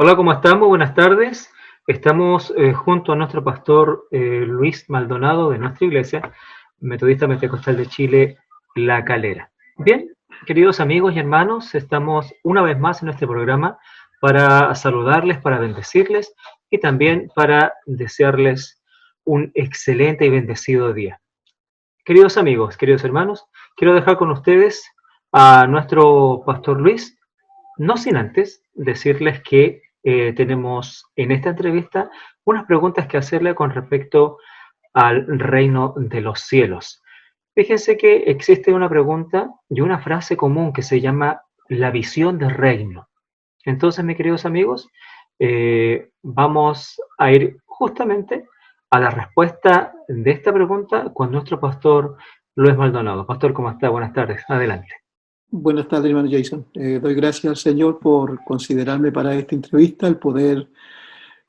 Hola, ¿cómo estamos? Buenas tardes. Estamos junto a nuestro pastor Luis Maldonado de nuestra iglesia, Metodista Pentecostal de Chile, La Calera. Bien, queridos amigos y hermanos, estamos una vez más en este programa para saludarles, para bendecirles y también para desearles un excelente y bendecido día. Queridos amigos, queridos hermanos, quiero dejar con ustedes a nuestro pastor Luis, no sin antes decirles que tenemos en esta entrevista unas preguntas que hacerle con respecto al reino de los cielos. Fíjense que existe una pregunta y una frase común que se llama la visión del reino. Entonces, mis queridos amigos, vamos a ir justamente a la respuesta de esta pregunta con nuestro pastor Luis Maldonado. Pastor, ¿cómo está? Buenas tardes. Adelante. Buenas tardes, hermano Jason. Doy gracias al Señor por considerarme para esta entrevista, el poder,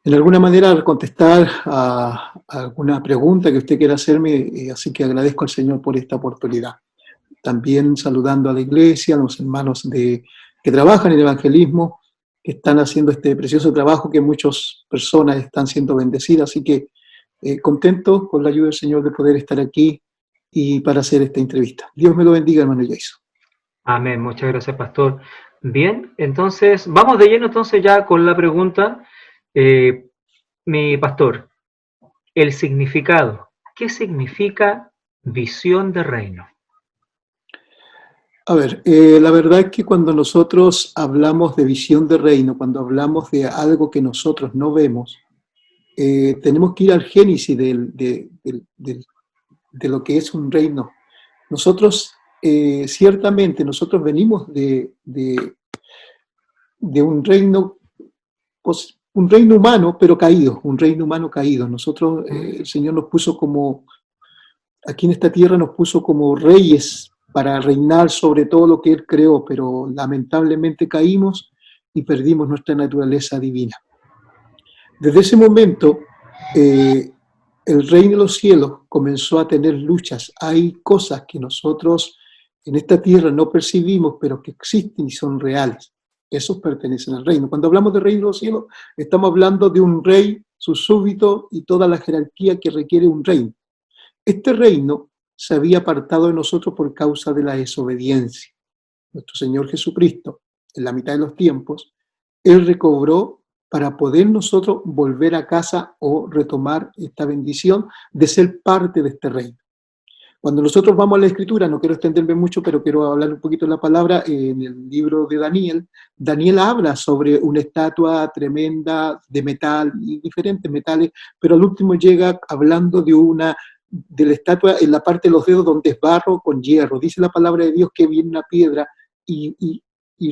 en alguna manera, contestar a alguna pregunta que usted quiera hacerme, así que agradezco al Señor por esta oportunidad. También saludando a la iglesia, a los hermanos que trabajan en evangelismo, que están haciendo este precioso trabajo, que muchas personas están siendo bendecidas, así que contento con la ayuda del Señor de poder estar aquí y para hacer esta entrevista. Dios me lo bendiga, hermano Jason. Amén. Muchas gracias, pastor. Bien, entonces vamos de lleno entonces ya con la pregunta. Eh, Mi pastor, el significado. ¿Qué significa visión de reino? A ver, la verdad es que cuando nosotros hablamos de visión de reino, cuando hablamos de algo que nosotros no vemos, tenemos que ir al génesis de lo que es un reino. Nosotros, ciertamente, nosotros venimos de un reino humano, pero caído, un reino humano caído. Nosotros, el Señor nos puso como, aquí en esta tierra nos puso como reyes para reinar sobre todo lo que Él creó, pero lamentablemente caímos y perdimos nuestra naturaleza divina. Desde ese momento, el reino de los cielos comenzó a tener luchas. Hay cosas que nosotros en esta tierra no percibimos, pero que existen y son reales. Esos pertenecen al reino. Cuando hablamos del reino de los cielos, estamos hablando de un rey, su súbdito y toda la jerarquía que requiere un reino. Este reino se había apartado de nosotros por causa de la desobediencia. Nuestro Señor Jesucristo, en la mitad de los tiempos, Él recobró para poder nosotros volver a casa o retomar esta bendición de ser parte de este reino. Cuando nosotros vamos a la Escritura, no quiero extenderme mucho, pero quiero hablar un poquito de la palabra, en el libro de Daniel, Daniel habla sobre una estatua tremenda de metal y diferentes metales, pero al último llega hablando de la estatua en la parte de los dedos donde es barro con hierro. Dice la palabra de Dios que viene una piedra y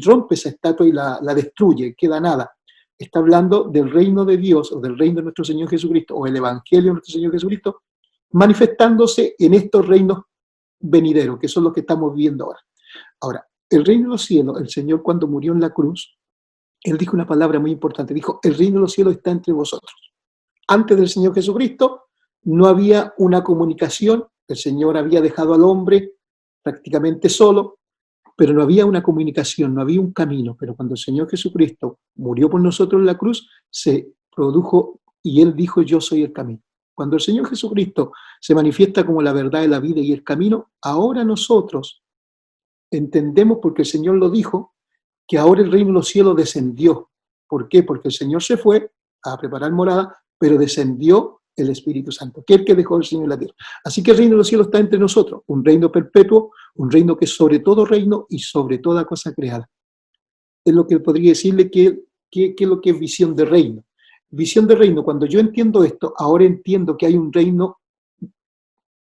rompe esa estatua y la destruye, queda nada. Está hablando del reino de Dios o del reino de nuestro Señor Jesucristo o el evangelio de nuestro Señor Jesucristo manifestándose en estos reinos venideros, que son los que estamos viviendo ahora. Ahora, el reino de los cielos, el Señor cuando murió en la cruz, Él dijo una palabra muy importante, dijo, el reino de los cielos está entre vosotros. Antes del Señor Jesucristo no había una comunicación, el Señor había dejado al hombre prácticamente solo, pero no había una comunicación, no había un camino. Pero cuando el Señor Jesucristo murió por nosotros en la cruz, se produjo y Él dijo, yo soy el camino. Cuando el Señor Jesucristo se manifiesta como la verdad de la vida y el camino, ahora nosotros entendemos, porque el Señor lo dijo, que ahora el reino de los cielos descendió. ¿Por qué? Porque el Señor se fue a preparar morada, pero descendió el Espíritu Santo, que es el que dejó el Señor en la tierra. Así que el reino de los cielos está entre nosotros, un reino perpetuo, un reino que es sobre todo reino y sobre toda cosa creada. Es lo que podría decirle que es lo que es visión de reino. Visión de reino, cuando yo entiendo esto, ahora entiendo que hay un reino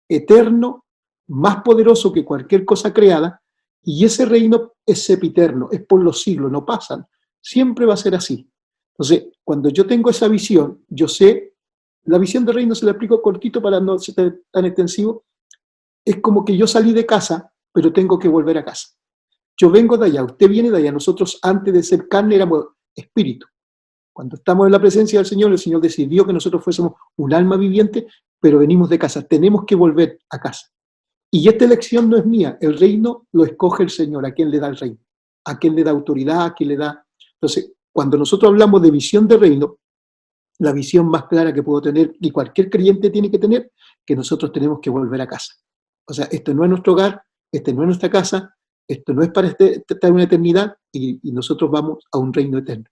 eterno, más poderoso que cualquier cosa creada, y ese reino es sempiterno, es por los siglos, no pasan. Siempre va a ser así. Entonces, cuando yo tengo esa visión, yo sé, la visión de reino se la explico cortito para no ser tan extensivo, es como que yo salí de casa, pero tengo que volver a casa. Yo vengo de allá, usted viene de allá, nosotros antes de ser carne éramos espíritu. Cuando estamos en la presencia del Señor, el Señor decidió que nosotros fuésemos un alma viviente, pero venimos de casa, tenemos que volver a casa. Y esta elección no es mía, el reino lo escoge el Señor, a quién le da el reino, a quién le da autoridad, a quién le da. Entonces, cuando nosotros hablamos de visión de reino, la visión más clara que puedo tener y cualquier creyente tiene que tener, que nosotros tenemos que volver a casa. O sea, esto no es nuestro hogar, este no es nuestra casa, esto no es para estar una eternidad y nosotros vamos a un reino eterno.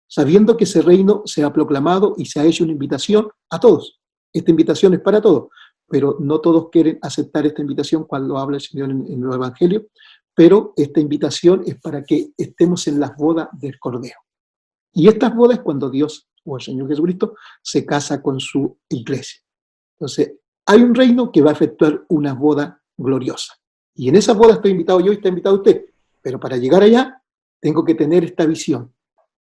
Sabiendo que ese reino se ha proclamado y se ha hecho una invitación a todos. Esta invitación es para todos, pero no todos quieren aceptar esta invitación cuando habla el Señor en los Evangelios, pero esta invitación es para que estemos en las bodas del Cordero. Y estas bodas es cuando Dios o el Señor Jesucristo se casa con su iglesia. Entonces, hay un reino que va a efectuar una boda gloriosa. Y en esa boda estoy invitado yo y está invitado usted. Pero para llegar allá, tengo que tener esta visión.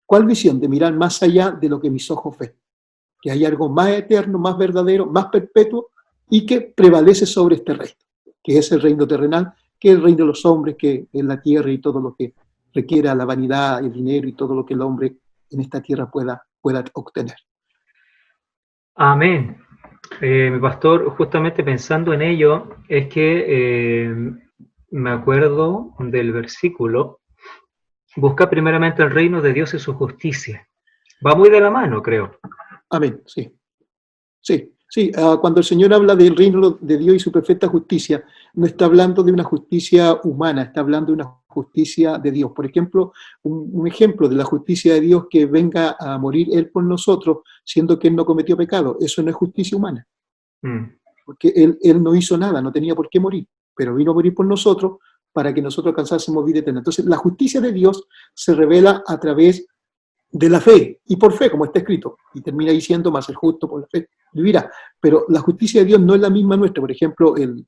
¿Cuál visión? De mirar más allá de lo que mis ojos ven. Que hay algo más eterno, más verdadero, más perpetuo y que prevalece sobre este reino, que es el reino terrenal, que es el reino de los hombres, que es la tierra y todo lo que requiera la vanidad, el dinero y todo lo que el hombre en esta tierra pueda obtener. Amén. Mi pastor, justamente pensando en ello, es que me acuerdo del versículo, busca primeramente el reino de Dios y su justicia. Va muy de la mano, creo. Amén, sí. Sí, sí. Cuando el Señor habla del reino de Dios y su perfecta justicia, no está hablando de una justicia humana, está hablando de una justicia de Dios. Por ejemplo, un ejemplo de la justicia de Dios, que venga a morir Él por nosotros, siendo que Él no cometió pecado. Eso no es justicia humana, porque él no hizo nada, no tenía por qué morir, pero vino a morir por nosotros para que nosotros alcanzásemos vida eterna. Entonces, la justicia de Dios se revela a través de la fe, y por fe, como está escrito, y termina diciendo, más el justo por la fe vivirá. Pero la justicia de Dios no es la misma nuestra. Por ejemplo, el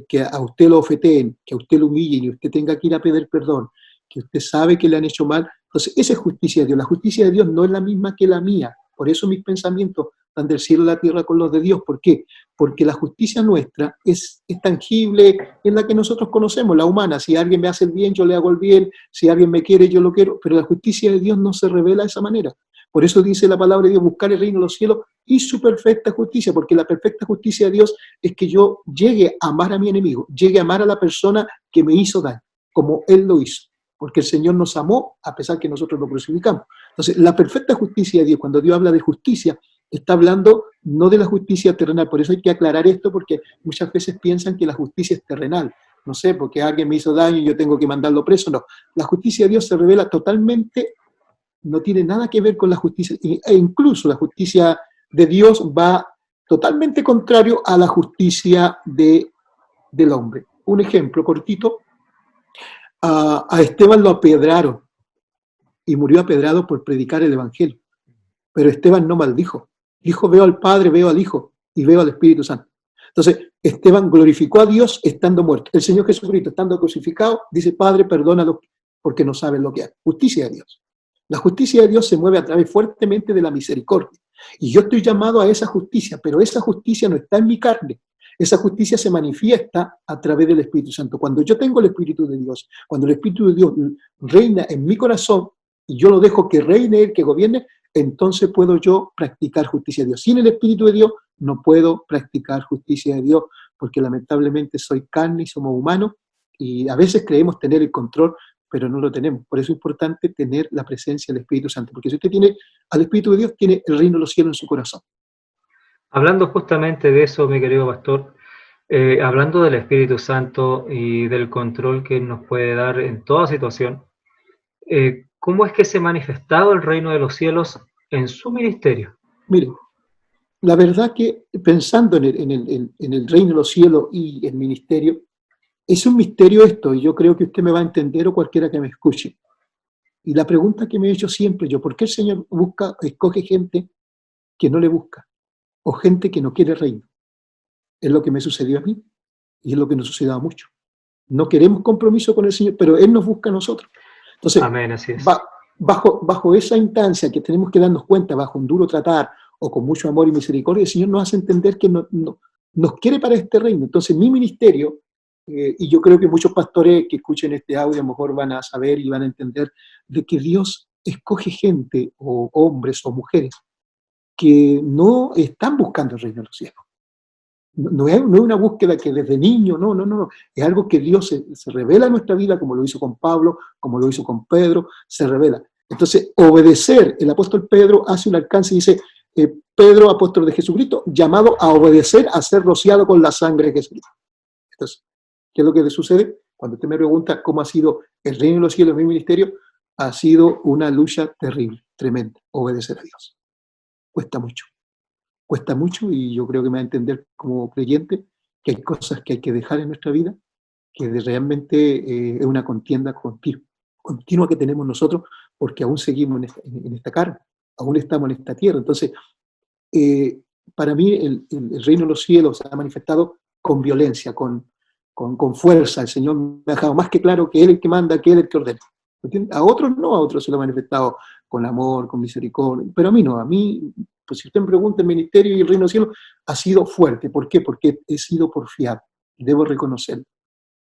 que a usted lo ofeteen, que a usted lo humillen y usted tenga que ir a pedir perdón, que usted sabe que le han hecho mal. Entonces, esa es justicia de Dios. La justicia de Dios no es la misma que la mía. Por eso mis pensamientos van del cielo a la tierra con los de Dios. ¿Por qué? Porque la justicia nuestra es tangible, es la que nosotros conocemos, la humana. Si alguien me hace el bien, yo le hago el bien. Si alguien me quiere, yo lo quiero. Pero la justicia de Dios no se revela de esa manera. Por eso dice la palabra de Dios, buscar el reino de los cielos y su perfecta justicia, porque la perfecta justicia de Dios es que yo llegue a amar a mi enemigo, llegue a amar a la persona que me hizo daño, como Él lo hizo, porque el Señor nos amó a pesar que nosotros lo crucificamos. Entonces, la perfecta justicia de Dios, cuando Dios habla de justicia, está hablando no de la justicia terrenal. Por eso hay que aclarar esto, porque muchas veces piensan que la justicia es terrenal. No sé, porque alguien me hizo daño y yo tengo que mandarlo preso. No, la justicia de Dios se revela totalmente, no tiene nada que ver con la justicia, e incluso la justicia de Dios va totalmente contrario a la justicia del hombre. Un ejemplo cortito, a Esteban lo apedraron y murió apedrado por predicar el Evangelio, pero Esteban no maldijo. Dijo, veo al Padre, veo al Hijo y veo al Espíritu Santo. Entonces, Esteban glorificó a Dios estando muerto. El Señor Jesucristo, estando crucificado, dice, Padre, perdónalos porque no saben lo que hacen. Justicia de Dios. La justicia de Dios se mueve a través fuertemente de la misericordia. Y yo estoy llamado a esa justicia, pero esa justicia no está en mi carne. Esa justicia se manifiesta a través del Espíritu Santo. Cuando yo tengo el Espíritu de Dios, cuando el Espíritu de Dios reina en mi corazón y yo lo dejo que reine Él, que gobierne, entonces puedo yo practicar justicia de Dios. Sin el Espíritu de Dios no puedo practicar justicia de Dios, porque lamentablemente soy carne y somos humanos y a veces creemos tener el control, pero no lo tenemos. Por eso es importante tener la presencia del Espíritu Santo, porque si usted tiene al Espíritu de Dios, tiene el reino de los cielos en su corazón. Hablando justamente de eso, mi querido pastor, hablando del Espíritu Santo y del control que nos puede dar en toda situación, ¿cómo es que se ha manifestado el reino de los cielos en su ministerio? Mire, la verdad que pensando en el reino de los cielos y el ministerio, es un misterio esto, y yo creo que usted me va a entender o cualquiera que me escuche. Y la pregunta que me he hecho siempre yo, ¿por qué el Señor escoge gente que no le busca? O gente que no quiere reino. Es lo que me sucedió a mí y es lo que nos sucedió a muchos. No queremos compromiso con el Señor, pero Él nos busca a nosotros. Entonces, Amén, así es. bajo esa instancia que tenemos que darnos cuenta, bajo un duro tratar o con mucho amor y misericordia, el Señor nos hace entender que nos quiere para este reino. Entonces, mi ministerio, y yo creo que muchos pastores que escuchen este audio a lo mejor van a saber y van a entender de que Dios escoge gente, o hombres o mujeres, que no están buscando el reino de los cielos. No es una búsqueda que desde niño, no. Es algo que Dios se revela en nuestra vida, como lo hizo con Pablo, como lo hizo con Pedro, se revela. Entonces, obedecer, el apóstol Pedro hace un alcance y dice, Pedro, apóstol de Jesucristo, llamado a obedecer, a ser rociado con la sangre de Jesucristo. Entonces, ¿qué es lo que le sucede? Cuando usted me pregunta cómo ha sido el reino de los cielos en mi ministerio, ha sido una lucha terrible, tremenda, obedecer a Dios. Cuesta mucho y yo creo que me va a entender como creyente que hay cosas que hay que dejar en nuestra vida, que realmente es una contienda continua que tenemos nosotros, porque aún seguimos en esta carne, aún estamos en esta tierra. Entonces, para mí el reino de los cielos se ha manifestado con violencia, con fuerza. El Señor me ha dejado más que claro que Él es el que manda, que Él es el que ordena. ¿Entiendes? A otros no, a otros se lo ha manifestado con amor, con misericordia, pero a mí no, a mí, pues si usted me pregunta, el ministerio y el reino de los cielos ha sido fuerte. ¿Por qué? Porque he sido porfiado, debo reconocerlo.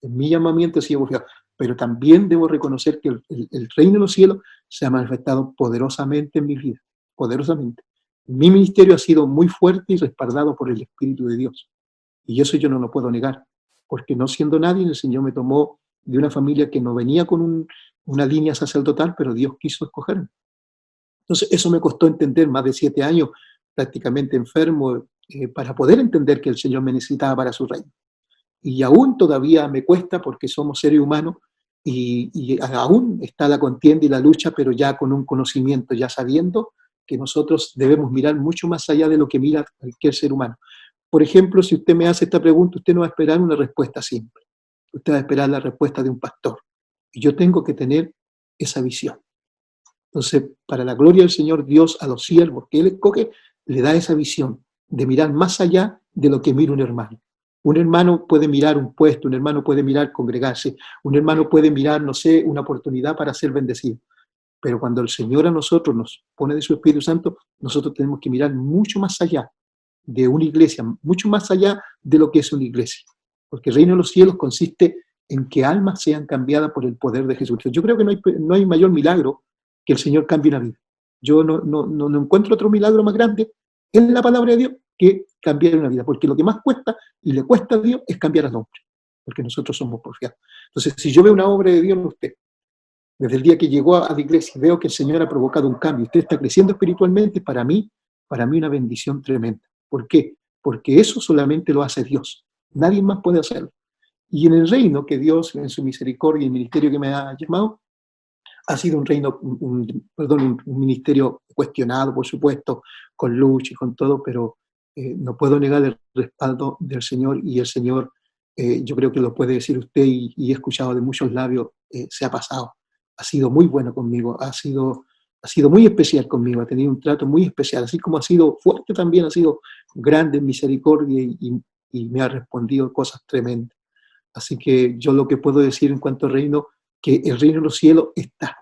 En mi llamamiento he sido porfiado, pero también debo reconocer que el reino de los cielos se ha manifestado poderosamente en mi vida, poderosamente. Mi ministerio ha sido muy fuerte y respaldado por el Espíritu de Dios. Y eso yo no lo puedo negar, porque no siendo nadie, el Señor me tomó de una familia que no venía con una línea sacerdotal, pero Dios quiso escogerme. Entonces, eso me costó entender, más de 7 años prácticamente enfermo, para poder entender que el Señor me necesitaba para su reino. Y aún todavía me cuesta porque somos seres humanos y aún está la contienda y la lucha, pero ya con un conocimiento, ya sabiendo que nosotros debemos mirar mucho más allá de lo que mira cualquier ser humano. Por ejemplo, si usted me hace esta pregunta, usted no va a esperar una respuesta simple. Usted va a esperar la respuesta de un pastor. Y yo tengo que tener esa visión. Entonces, para la gloria del Señor, Dios a los siervos que Él escoge, le da esa visión de mirar más allá de lo que mira un hermano. Un hermano puede mirar un puesto, un hermano puede mirar congregarse, un hermano puede mirar, no sé, una oportunidad para ser bendecido. Pero cuando el Señor a nosotros nos pone de su Espíritu Santo, nosotros tenemos que mirar mucho más allá de una iglesia, mucho más allá de lo que es una iglesia. Porque el reino de los cielos consiste en que almas sean cambiadas por el poder de Jesucristo. Yo creo que no hay mayor milagro que el Señor cambie una vida. Yo no encuentro otro milagro más grande en la palabra de Dios que cambiar una vida, porque lo que más cuesta y le cuesta a Dios es cambiar al hombre, porque nosotros somos porfiados. Entonces, si yo veo una obra de Dios en usted, desde el día que llegó a la iglesia y veo que el Señor ha provocado un cambio, usted está creciendo espiritualmente, para mí una bendición tremenda. ¿Por qué? Porque eso solamente lo hace Dios. Nadie más puede hacerlo. Y en el reino que Dios, en su misericordia y el ministerio que me ha llamado, ha sido un reino, un ministerio cuestionado, por supuesto, con lucha y con todo, pero no puedo negar el respaldo del Señor y el Señor, yo creo que lo puede decir usted y he escuchado de muchos labios, se ha pasado. Ha sido muy bueno conmigo, ha sido muy especial conmigo, ha tenido un trato muy especial, así como ha sido fuerte también, ha sido grande en misericordia y me ha respondido cosas tremendas. Así que yo lo que puedo decir en cuanto al reino, que el reino de los cielos está,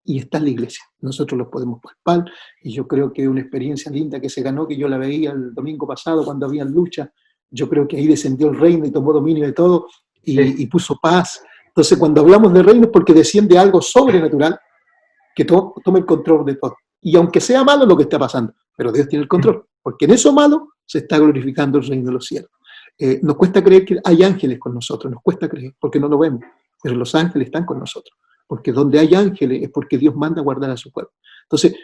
y está en la iglesia. Nosotros lo podemos palpar, y yo creo que es una experiencia linda que se ganó, que yo la veía el domingo pasado cuando había lucha. Yo creo que ahí descendió el reino y tomó dominio de todo y puso paz. Entonces, cuando hablamos de reino es porque desciende algo sobrenatural que toma el control de todo. Y aunque sea malo lo que está pasando, pero Dios tiene el control, porque en eso malo se está glorificando el reino de los cielos. Nos cuesta creer que hay ángeles con nosotros, nos cuesta creer, porque no lo vemos, pero los ángeles están con nosotros, porque donde hay ángeles es porque Dios manda a guardar a su pueblo. Entonces,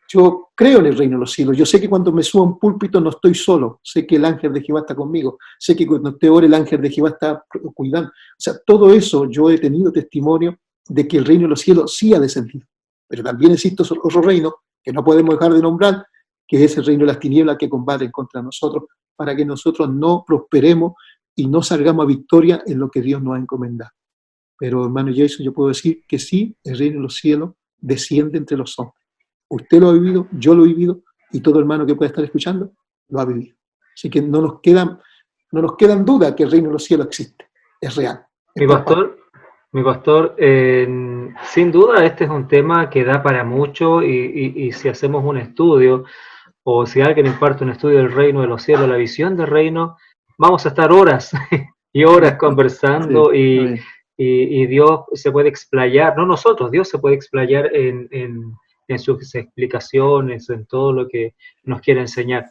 yo creo en el reino de los cielos, yo sé que cuando me subo a un púlpito no estoy solo, sé que el ángel de Jehová está conmigo, sé que cuando te ore el ángel de Jehová está cuidando. O sea, todo eso yo he tenido testimonio de que el reino de los cielos sí ha descendido. Pero también existe otro reino que no podemos dejar de nombrar, que es el reino de las tinieblas que combaten contra nosotros, para que nosotros no prosperemos y no salgamos a victoria en lo que Dios nos ha encomendado. Pero, hermano Jason, yo puedo decir que sí, el reino de los cielos desciende entre los hombres. Usted lo ha vivido, yo lo he vivido, y todo hermano que pueda estar escuchando lo ha vivido. Así que no nos quedan dudas que el reino de los cielos existe, es real. Mi pastor, sin duda este es un tema que da para mucho y si hacemos un estudio o si alguien imparte un estudio del reino de los cielos, la visión del reino, vamos a estar horas y horas conversando sí, y Dios se puede explayar, no nosotros, Dios se puede explayar en sus explicaciones, en todo lo que nos quiere enseñar.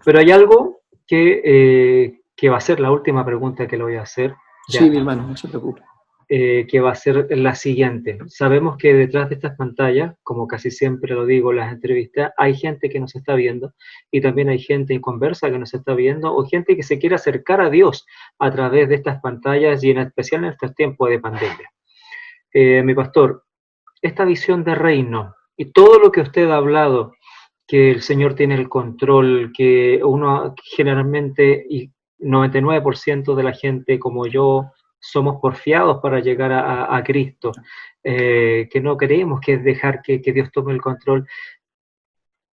Pero hay algo que va a ser la última pregunta que le voy a hacer. Sí, mi hermano, no se preocupe. que va a ser la siguiente. Sabemos que detrás de estas pantallas, como casi siempre lo digo en las entrevistas, hay gente que nos está viendo y también hay gente en conversa que nos está viendo o gente que se quiere acercar a Dios a través de estas pantallas y en especial en estos tiempos de pandemia. Mi pastor, esta visión de reino y todo lo que usted ha hablado, que el Señor tiene el control, que uno generalmente y 99% de la gente como yo somos porfiados para llegar a Cristo, que no queremos que dejar que Dios tome el control,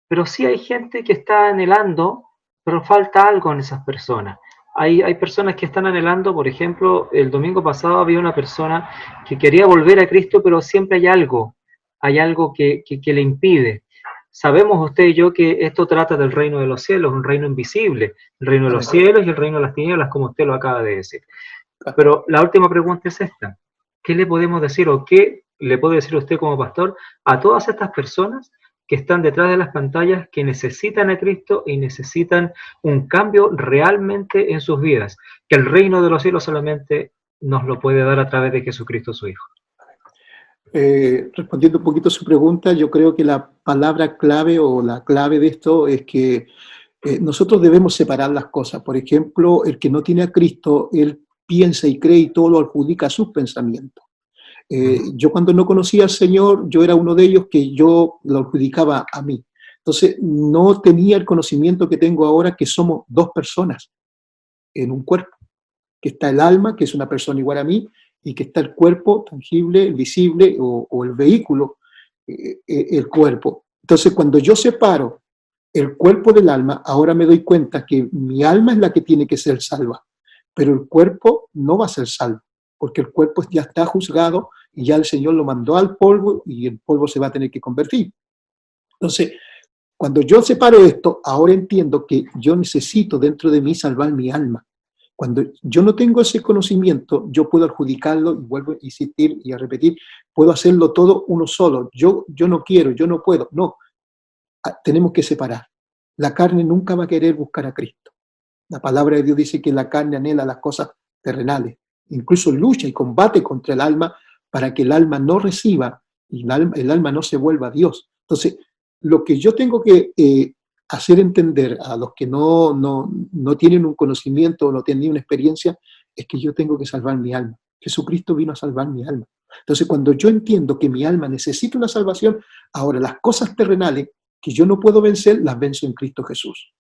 pero sí hay gente que está anhelando, pero falta algo en esas personas. Hay personas que están anhelando, por ejemplo, el domingo pasado había una persona que quería volver a Cristo, pero siempre hay algo que le impide. Sabemos usted y yo que esto trata del reino de los cielos, un reino invisible, el reino de los cielos y el reino de las tinieblas, como usted lo acaba de decir. Pero la última pregunta es esta. ¿Qué le podemos decir o qué le puede decir usted como pastor a todas estas personas que están detrás de las pantallas, que necesitan a Cristo y necesitan un cambio realmente en sus vidas? Que el reino de los cielos solamente nos lo puede dar a través de Jesucristo su Hijo. Respondiendo un poquito a su pregunta, yo creo que la palabra clave o la clave de esto es que nosotros debemos separar las cosas. Por ejemplo, el que no tiene a Cristo, él piensa y cree y todo lo adjudica a sus pensamientos. Yo cuando no conocía al Señor, yo era uno de ellos que yo lo adjudicaba a mí. Entonces, no tenía el conocimiento que tengo ahora, que somos dos personas en un cuerpo, que está el alma, que es una persona igual a mí, y que está el cuerpo tangible, el visible o el vehículo, el cuerpo. Entonces, cuando yo separo el cuerpo del alma, ahora me doy cuenta que mi alma es la que tiene que ser salva, pero el cuerpo no va a ser salvo, porque el cuerpo ya está juzgado y ya el Señor lo mandó al polvo y el polvo se va a tener que convertir. Entonces, cuando yo separo esto, ahora entiendo que yo necesito dentro de mí salvar mi alma. Cuando yo no tengo ese conocimiento, yo puedo adjudicarlo, y vuelvo a insistir y a repetir, puedo hacerlo todo uno solo. Yo no quiero, yo no puedo. No, tenemos que separar. La carne nunca va a querer buscar a Cristo. La palabra de Dios dice que la carne anhela las cosas terrenales. Incluso lucha y combate contra el alma para que el alma no reciba y el alma no se vuelva a Dios. Entonces, lo que yo tengo que hacer entender a los que no tienen un conocimiento o no tienen una experiencia es que yo tengo que salvar mi alma. Jesucristo vino a salvar mi alma. Entonces, cuando yo entiendo que mi alma necesita una salvación, ahora las cosas terrenales que yo no puedo vencer, las venzo en Cristo Jesús.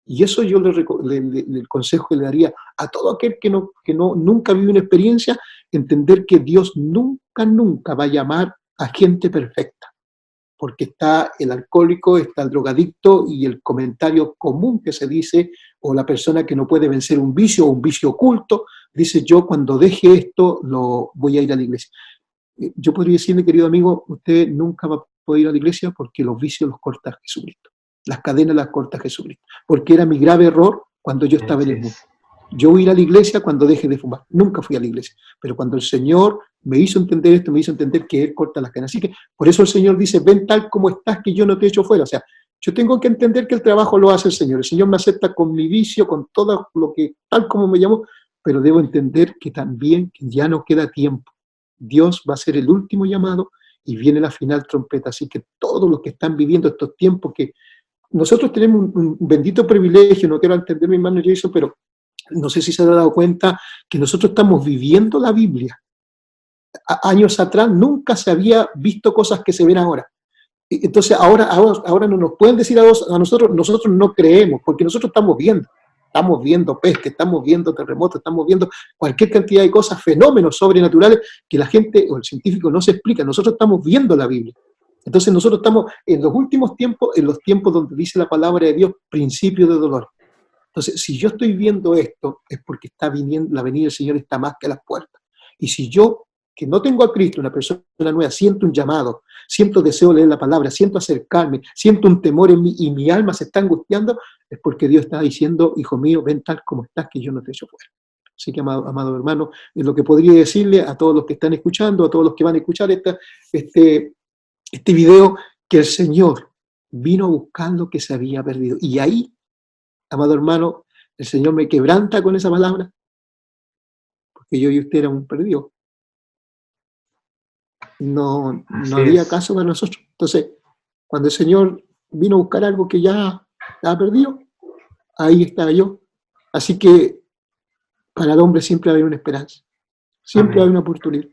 Y eso yo el consejo que le daría a todo aquel que nunca vive una experiencia, entender que Dios nunca va a llamar a gente perfecta, porque está el alcohólico, está el drogadicto y el comentario común que se dice, o la persona que no puede vencer un vicio o un vicio oculto, dice: yo cuando deje esto voy a ir a la iglesia. Yo podría decirle, querido amigo, usted nunca va a poder ir a la iglesia porque los vicios los corta Jesucristo. Las cadenas las corta Jesucristo. Porque era mi grave error cuando yo estaba en el mundo. Yo voy a ir a la iglesia cuando deje de fumar. Nunca fui a la iglesia. Pero cuando el Señor me hizo entender esto, me hizo entender que Él corta las cadenas. Así que por eso el Señor dice: ven tal como estás, que yo no te echo fuera. O sea, yo tengo que entender que el trabajo lo hace el Señor. El Señor me acepta con mi vicio, con todo lo que, tal como me llamó, pero debo entender que también que ya no queda tiempo. Dios va a ser el último llamado y viene la final trompeta. Así que todos los que están viviendo estos tiempos, que nosotros tenemos un bendito privilegio, no quiero entender mi hermano Jason, pero no sé si se ha dado cuenta que nosotros estamos viviendo la Biblia. Años atrás nunca se había visto cosas que se ven ahora. Entonces ahora no nos pueden decir a nosotros no creemos, porque nosotros estamos viendo peste, estamos viendo terremotos, estamos viendo cualquier cantidad de cosas, fenómenos sobrenaturales que la gente o el científico no se explica. Nosotros estamos viendo la Biblia. Entonces nosotros estamos en los últimos tiempos, en los tiempos donde dice la palabra de Dios, principio de dolor. Entonces, si yo estoy viendo esto, es porque está viniendo, la venida del Señor está más que a las puertas. Y si yo, que no tengo a Cristo, una persona nueva, siento un llamado, siento deseo de leer la palabra, siento acercarme, siento un temor en mí y mi alma se está angustiando, es porque Dios está diciendo: hijo mío, ven tal como estás, que yo no te echo fuera. Así que, amado hermano, es lo que podría decirle a todos los que están escuchando, a todos los que van a escuchar este video, que el Señor vino a buscar lo que se había perdido. Y ahí, amado hermano, el Señor me quebranta con esa palabra, porque yo y usted éramos perdidos. no Así había es. caso para nosotros. Entonces, cuando el Señor vino a buscar algo que ya estaba perdido, ahí estaba yo. Así que para el hombre siempre hay una esperanza, siempre hay Amén. una oportunidad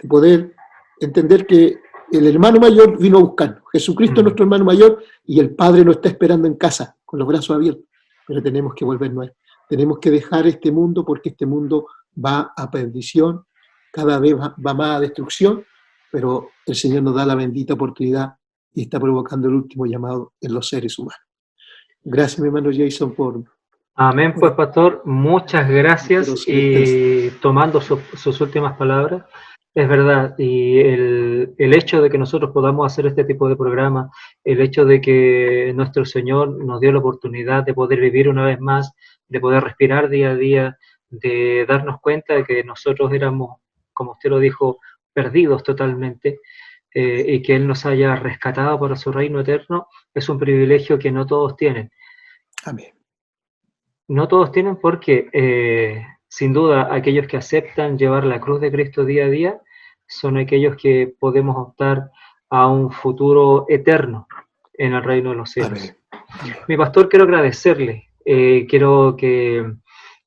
de poder entender que el hermano mayor vino a buscarnos. Jesucristo es Mm. nuestro hermano mayor y el Padre nos está esperando en casa, con los brazos abiertos. Pero tenemos que volvernos a él. Tenemos que dejar este mundo porque este mundo va a perdición, cada vez va más a destrucción, pero el Señor nos da la bendita oportunidad y está provocando el último llamado en los seres humanos. Gracias, mi hermano Jason, Amén, por pues esta pastor, muchas gracias. introducción extensa. Y tomando sus últimas palabras, es verdad, y el hecho de que nosotros podamos hacer este tipo de programa, el hecho de que nuestro Señor nos dio la oportunidad de poder vivir una vez más, de poder respirar día a día, de darnos cuenta de que nosotros éramos, como usted lo dijo, perdidos totalmente, y que Él nos haya rescatado para su reino eterno, es un privilegio que no todos tienen. Amén. No todos tienen porque, sin duda, aquellos que aceptan llevar la cruz de Cristo día a día son aquellos que podemos optar a un futuro eterno en el reino de los cielos. Amén. Amén. Mi pastor, quiero agradecerle, quiero que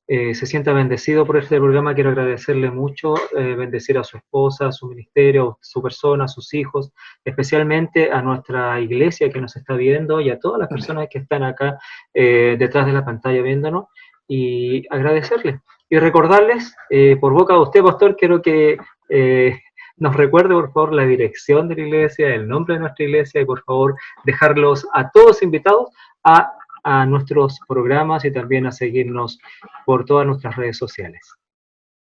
se sienta bendecido por este programa, quiero agradecerle mucho, bendecir a su esposa, a su ministerio, a su persona, a sus hijos, especialmente a nuestra iglesia que nos está viendo y a todas las Amén. personas que están acá detrás de la pantalla viéndonos, y agradecerle. Y recordarles, por boca de usted, pastor, quiero que nos recuerde, por favor, la dirección de la iglesia, el nombre de nuestra iglesia, y por favor, dejarlos a todos invitados a nuestros programas y también a seguirnos por todas nuestras redes sociales.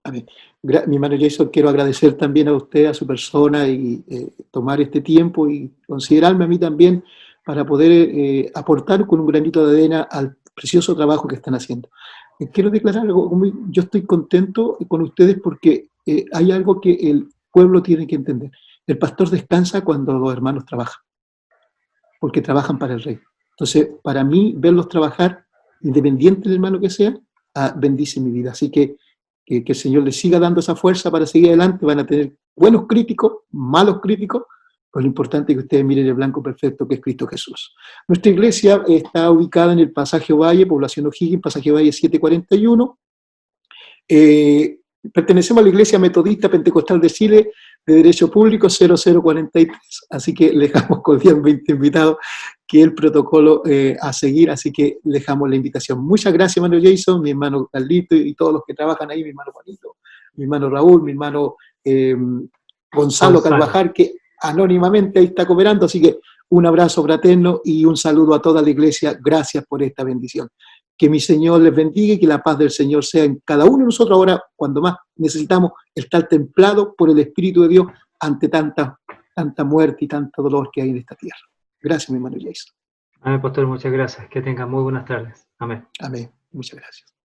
Amén. Mi hermano Jason, quiero agradecer también a usted, a su persona y tomar este tiempo y considerarme a mí también para poder aportar con un granito de arena al precioso trabajo que están haciendo. Quiero declarar algo, yo estoy contento con ustedes porque hay algo que el pueblo tiene que entender. El pastor descansa cuando los hermanos trabajan, porque trabajan para el rey. Entonces, para mí, verlos trabajar, independiente del hermano que sea, bendice mi vida. Así que el Señor les siga dando esa fuerza para seguir adelante. Van a tener buenos críticos, malos críticos, pero lo importante es que ustedes miren el blanco perfecto que es Cristo Jesús. Nuestra iglesia está ubicada en el Pasaje Valle, población O'Higgins, Pasaje Valle 741. Pertenecemos a la Iglesia Metodista Pentecostal de Chile, de Derecho Público 0043, así que le dejamos cordialmente invitado que el protocolo a seguir, así que le dejamos la invitación. Muchas gracias, hermano Jason, mi hermano Carlito y todos los que trabajan ahí, mi hermano Juanito, mi hermano Raúl, mi hermano Gonzalo Carvajal, que anónimamente ahí está cooperando, así que un abrazo fraterno y un saludo a toda la iglesia. Gracias por esta bendición. Que mi Señor les bendiga y que la paz del Señor sea en cada uno de nosotros ahora, cuando más necesitamos estar templados por el Espíritu de Dios ante tanta muerte y tanto dolor que hay en esta tierra. Gracias, mi hermano Jason. Amén, pastor, muchas gracias. Que tenga muy buenas tardes. Amén. Amén. Muchas gracias.